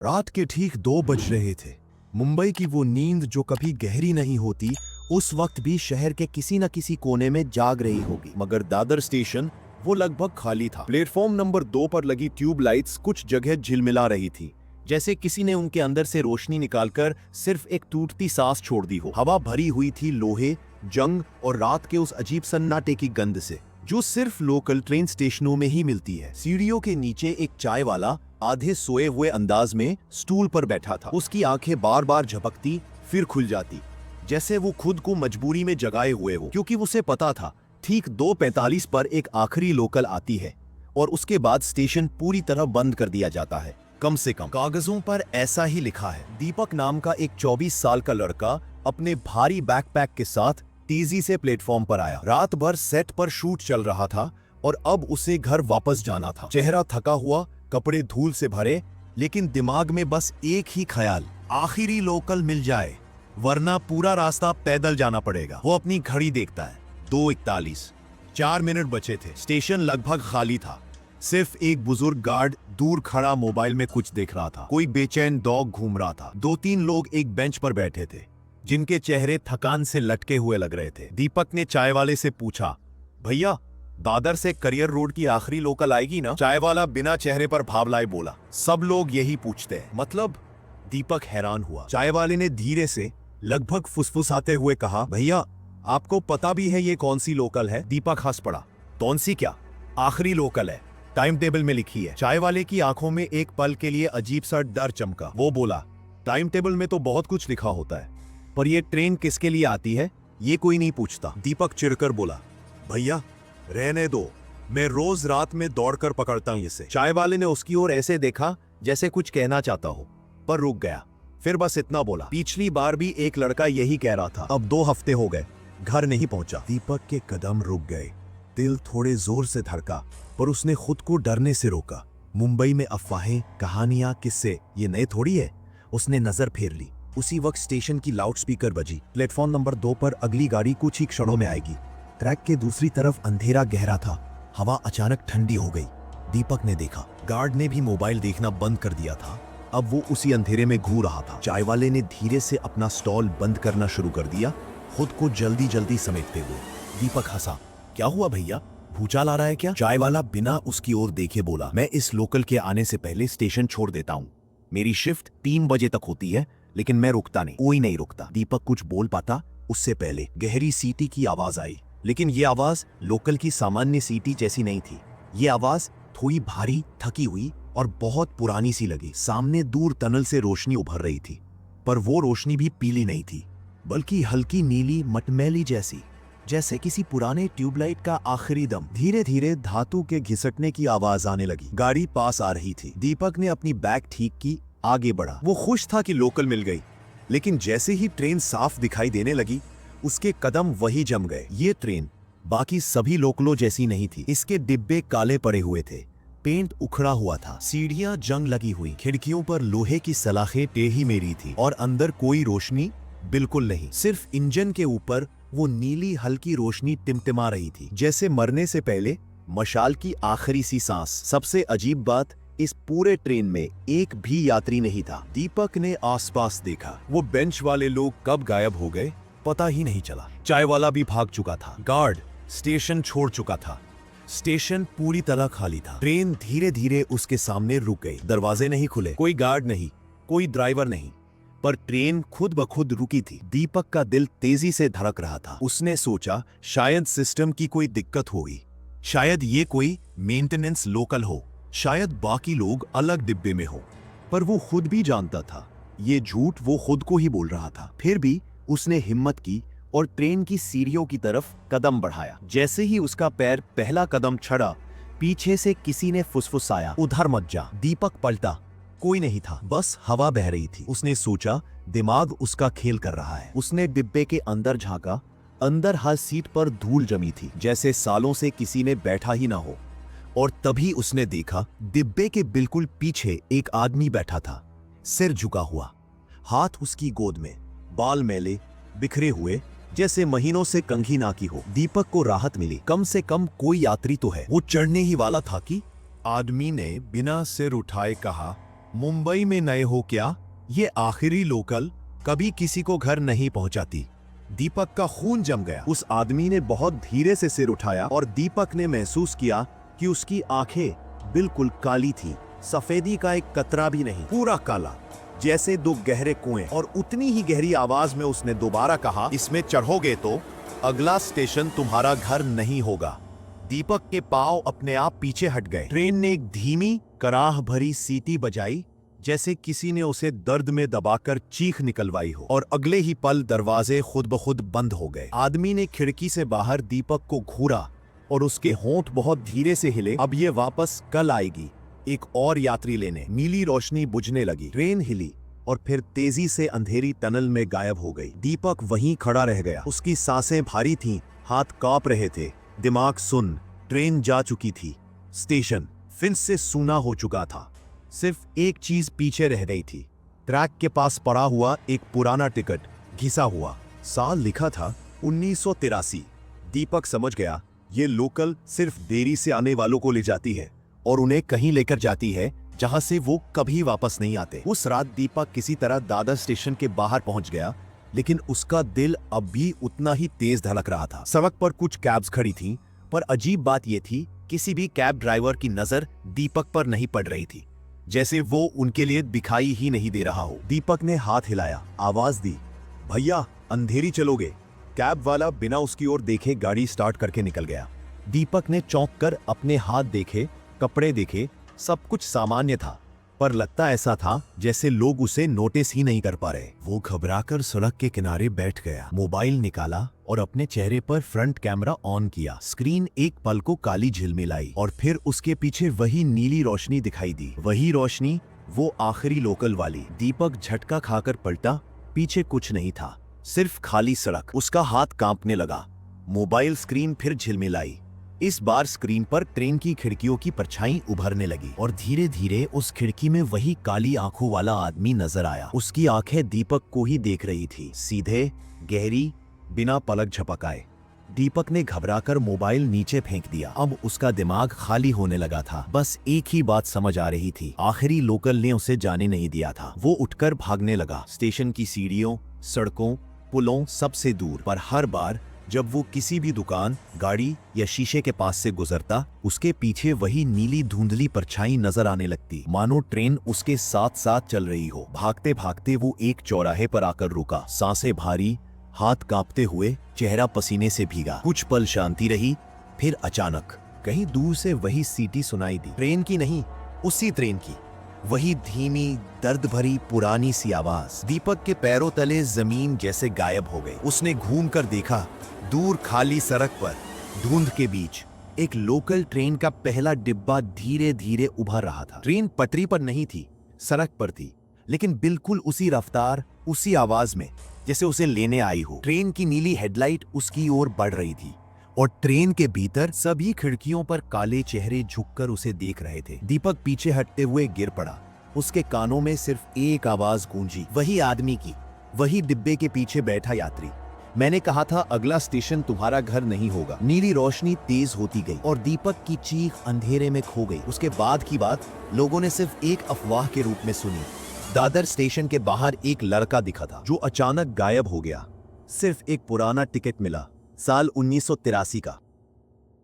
रात के ठीक 2 बज रहे थे। मुंबई की वो नींद जो कभी गहरी नहीं होती, उस वक्त भी शहर के किसी न किसी कोने में जाग रही होगी। मगर दादर स्टेशन वो लगभग खाली था। प्लेटफॉर्म नंबर 2 पर लगी ट्यूब लाइट्स कुछ जगह झिलमिला रही थी, जैसे किसी ने उनके अंदर से रोशनी निकालकर सिर्फ एक टूटती सांस छोड़ दी हो। हवा भरी हुई थी लोहे, जंग और रात के उस अजीब सन्नाटे की गंध से, जो सिर्फ लोकल ट्रेन स्टेशनों में ही मिलती है। सीढ़ियों के नीचे एक चाय वाला आधे सोए हुए अंदाज में स्टूल पर बैठा था। उसकी आंखें बार बार झपकती फिर खुल जाती, जैसे वो खुद को मजबूरी में जगाए हुए हो, क्योंकि उसे पता था ठीक 2:45 पर एक आखिरी लोकल आती है और उसके बाद स्टेशन पूरी तरह बंद कर दिया जाता है। कम से कम कागजों पर ऐसा ही लिखा है। दीपक नाम का एक 24 साल का लड़का अपने भारी बैकपैक के साथ तेजी से प्लेटफॉर्म पर आया। रात भर सेट पर शूट चल रहा था और अब उसे घर वापस जाना था। चेहरा थका हुआ, कपड़े धूल से भरे, लेकिन दिमाग में बस एक ही ख्याल, आखिरी लोकल मिल जाए वरना पूरा रास्ता पैदल जाना पड़ेगा। वो अपनी घड़ी देखता है, 2:41, 4 मिनट बचे थे। स्टेशन लगभग खाली था। सिर्फ एक बुजुर्ग गार्ड दूर खड़ा मोबाइल में कुछ देख रहा था। कोई बेचैन डॉग घूम रहा था। 2-3 लोग एक बेंच पर बैठे थे, जिनके चेहरे थकान से लटके हुए लग रहे थे। दीपक ने चाय वाले से पूछा, भैया दादर से करियर रोड की आखिरी लोकल आएगी ना? चाय वाला बिना चेहरे पर भाव लाए बोला, सब लोग यही पूछते हैं। मतलब? दीपक हैरान हुआ। चाय वाले ने धीरे से लगभग फुसफुसाते हुए कहा, भैया आपको पता भी है ये कौन सी लोकल है? दीपक हंस पड़ा, कौन सी क्या? आखिरी लोकल है, टाइम टेबल में लिखी है। चाय वाले की आंखों में एक पल के लिए अजीब सा डर चमका। वो बोला, टाइम टेबल में तो बहुत कुछ लिखा होता है, पर ये ट्रेन किसके लिए आती है ये कोई नहीं पूछता। दीपक चिढ़कर बोला, भैया रहने दो, मैं रोज रात में दौड़कर पकड़ता हूं इसे। चाय वाले ने उसकी ओर ऐसे देखा जैसे कुछ कहना चाहता हो, पर रुक गया। फिर बस इतना बोला, पिछली बार भी एक लड़का यही कह रहा था, अब 2 हफ्ते हो गए, घर नहीं पहुंचा। दीपक के कदम रुक गए, दिल थोड़े जोर से धड़का, पर उसने खुद को डरने से रोका। मुंबई में अफवाहें, कहानियां, किस्से ये नए थोड़ी है। उसने नजर फेर ली। उसी वक्त स्टेशन की लाउडस्पीकर बजी, प्लेटफॉर्म नंबर 2 पर अगली गाड़ी कुछ ही क्षणों में आएगी। ट्रैक के दूसरी तरफ अंधेरा गहरा था। हवा अचानक ठंडी हो गई। दीपक ने देखा, गार्ड ने भी मोबाइल देखना बंद कर दिया था। अब वो उसी अंधेरे में घूर रहा था। चाय वाले ने धीरे से अपना स्टॉल बंद करना शुरू कर दिया, खुद को जल्दी जल्दी समेटते हुए। दीपक हंसा, क्या हुआ भैया, भूचाल आ रहा है क्या? चाय वाला बिना उसकी ओर देखे बोला, मैं इस लोकल के आने से पहले स्टेशन छोड़ देता हूँ। मेरी शिफ्ट 3 बजे तक होती है, लेकिन मैं रुकता नहीं, कोई नहीं रुकता। दीपक कुछ बोल पाता उससे पहले गहरी सीटी की आवाज आई, लेकिन ये आवाज लोकल की सामान्य सीटी जैसी नहीं थी। ये आवाज थोड़ी भारी, थकी हुई और बहुत पुरानी सी लगी। सामने दूर टनल से रोशनी उभर रही थी, पर वो रोशनी भी पीली नहीं थी, बल्कि हल्की नीली, मटमैली जैसी, जैसे किसी पुराने ट्यूबलाइट का आखिरी दम। धीरे धीरे धातु के घिसटने की आवाज आने लगी। गाड़ी पास आ रही थी। दीपक ने अपनी बैग ठीक की, आगे बढ़ा। वो खुश था कि लोकल मिल गई, लेकिन जैसे ही ट्रेन साफ दिखाई देने लगी, उसके कदम वही जम गए। ये ट्रेन बाकी सभी लोकलों जैसी नहीं थी। इसके डिब्बे काले पड़े हुए थे, पेंट उखड़ा हुआ था, सीढ़ियां जंग लगी हुई, खिड़कियों पर लोहे की सलाखें टेढ़ी मेढ़ी थी और अंदर कोई रोशनी बिल्कुल नहीं। सिर्फ इंजन के ऊपर वो नीली हल्की रोशनी टिमटिमा रही थी, जैसे मरने से पहले मशाल की आखिरी सी सांस। सबसे अजीब बात, इस पूरे ट्रेन में एक भी यात्री नहीं था। दीपक ने आसपास देखा, वो बेंच वाले लोग कब गायब हो गए पता ही नहीं चला। चाय वाला भी भाग चुका था। गार्ड स्टेशन छोड़ चुका था। स्टेशन पूरी तरह खाली था। ट्रेन धीरे धीरे उसके सामने रुक गई। दरवाजे नहीं खुले, कोई गार्ड नहीं, कोई ड्राइवर नहीं, पर ट्रेन खुद ब खुद रुकी थी। दीपक का दिल तेजी से धड़क रहा था। उसने सोचा शायद सिस्टम की कोई दिक्कत होगी, शायद ये कोई मेंटेनेंस लोकल हो, शायद बाकी लोग अलग डिब्बे में हो। पर वो खुद भी जानता था ये झूठ वो खुद को ही बोल रहा था। फिर भी उसने हिम्मत की और ट्रेन की सीढ़ियों की तरफ कदम बढ़ाया। जैसे ही उसका पैर पहला कदम चढ़ा, पीछे से किसी ने फुसफुसाया, उधर मत जा। दीपक पलटा, कोई नहीं था, बस हवा बह रही थी। उसने सोचा दिमाग उसका खेल कर रहा है। उसने डिब्बे के अंदर झांका। अंदर हर सीट पर धूल जमी थी, जैसे सालों से किसी ने बैठा ही ना हो। और तभी उसने देखा डिब्बे के बिल्कुल पीछे एक आदमी बैठा था, सिर झुका हुआ, हाथ उसकी गोद में, बाल मैले बिखरे हुए, जैसे महीनों से कंघी ना की हो। दीपक को राहत मिली, कम से कम कोई यात्री तो है। वो चढ़ने ही वाला था कि आदमी ने बिना सिर उठाए कहा, मुंबई में नए हो क्या? ये आखिरी लोकल कभी किसी को घर नहीं पहुंचाती। दीपक का खून जम गया। उस आदमी ने बहुत धीरे से सिर उठाया और दीपक ने महसूस किया कि उसकी आंखें बिल्कुल काली थी। सफेदी का एक कतरा भी नहीं, पूरा काला, जैसे दो गहरे कुएं। और उतनी ही गहरी आवाज में उसने दोबारा कहा, इसमें चढ़ोगे तो अगला स्टेशन तुम्हारा घर नहीं होगा। दीपक के पांव अपने आप पीछे हट गए। ट्रेन ने एक धीमी कराह भरी सीटी बजाई, जैसे किसी ने उसे दर्द में दबाकर चीख निकलवाई हो, और अगले ही पल दरवाजे खुद ब खुद बंद हो गए। आदमी ने खिड़की से बाहर दीपक को घूरा और उसके होंठ बहुत धीरे से हिले। अब ये वापस कल आएगी एक और यात्री लेने। नीली रोशनी बुझने लगी, ट्रेन हिली और फिर तेजी से अंधेरी टनल में गायब हो गई। दीपक वहीं खड़ा रह गया। उसकी सांसें भारी थीं, हाथ कांप रहे थे, दिमाग सुन्न। ट्रेन जा चुकी थी, स्टेशन फिर से सूना हो चुका था। सिर्फ एक चीज पीछे रह गई थी, ट्रैक के पास पड़ा हुआ एक पुराना टिकट, घिसा हुआ। साल लिखा था 1983। दीपक समझ गया, ये लोकल सिर्फ देरी से आने वालों को ले जाती है और उन्हें कहीं लेकर जाती है जहां से वो कभी वापस नहीं आते। उस रात दीपक किसी तरह दादर स्टेशन के बाहर पहुंच गया, लेकिन उसका दिल अब भी उतना ही तेज धड़क रहा था। सड़क पर कुछ कैब्स खड़ी थीं, पर अजीब बात यह थी, किसी भी कैब ड्राइवर की नजर दीपक पर नहीं पड़ रही थी, जैसे वो उनके लिए दिखाई ही नहीं दे रहा हो। दीपक ने हाथ हिलाया, आवाज दी, भैया अंधेरी चलोगे? कैब वाला बिना उसकी ओर देखे गाड़ी स्टार्ट करके निकल गया। दीपक ने चौंक कर अपने हाथ देखे, कपड़े देखे, सब कुछ सामान्य था, पर लगता ऐसा था जैसे लोग उसे नोटिस ही नहीं कर पा रहे। वो घबराकर सड़क के किनारे बैठ गया, मोबाइल निकाला और अपने चेहरे पर फ्रंट कैमरा ऑन किया। स्क्रीन एक पल को काली झिलमिलाई और फिर उसके पीछे वही नीली रोशनी दिखाई दी। वही रोशनी, वो आखिरी लोकल वाली। दीपक झटका खाकर पलटा, पीछे कुछ नहीं था, सिर्फ खाली सड़क। उसका हाथ कांपने लगा। मोबाइल स्क्रीन फिर झिलमिलाई। इस बार स्क्रीन पर ट्रेन की खिड़कियों की परछाई उभरने लगी और धीरे धीरे उस खिड़की में वही काली आंखों वाला आदमी नजर आया। उसकी आंखें दीपक को ही देख रही थी, सीधे, गहरी, बिना पलक झपकाए। दीपक ने घबराकर मोबाइल नीचे फेंक दिया। अब उसका दिमाग खाली होने लगा था। बस एक ही बात समझ आ रही थी, आखिरी लोकल ने उसे जाने नहीं दिया था। वो उठकर भागने लगा, स्टेशन की सीढ़ियों, सड़कों, पुलों, सबसे दूर। पर हर बार जब वो किसी भी दुकान, गाड़ी या शीशे के पास से गुजरता, उसके पीछे वही नीली धुंधली परछाई नजर आने लगती, मानो ट्रेन उसके साथ साथ चल रही हो। भागते भागते वो एक चौराहे पर आकर रुका, सांसें भारी, हाथ कांपते हुए, चेहरा पसीने से भीगा। कुछ पल शांति रही, फिर अचानक कहीं दूर से वही सीटी सुनाई दी। ट्रेन की नहीं, उसी ट्रेन की, वही धीमी, दर्द भरी, पुरानी सी आवाज। दीपक के पैरों तले जमीन जैसे गायब हो गई। उसने घूम कर देखा, दूर खाली सड़क पर, धुंध के बीच, एक लोकल ट्रेन का पहला डिब्बा धीरे धीरे उभर रहा था। ट्रेन पटरी पर नहीं थी, सड़क पर थी, लेकिन बिल्कुल उसी रफ्तार, उसी आवाज में, जैसे उसे लेने आई हो। ट्रेन की नीली हेडलाइट उसकी ओर बढ़ रही थी और ट्रेन के भीतर सभी खिड़कियों पर काले चेहरे झुककर उसे देख रहे थे। दीपक पीछे हटते हुए गिर पड़ा। उसके कानों में सिर्फ एक आवाज गूंजी, वही आदमी की, वही डिब्बे के पीछे बैठा यात्री। मैंने कहा था अगला स्टेशन तुम्हारा घर नहीं होगा। नीली रोशनी तेज होती गई और दीपक की चीख अंधेरे में खो गई। उसके बाद की बात लोगों ने सिर्फ एक अफवाह के रूप में सुनी। दादर स्टेशन के बाहर एक लड़का दिखा था जो अचानक गायब हो गया। सिर्फ एक पुराना टिकट मिला, साल 1983 का।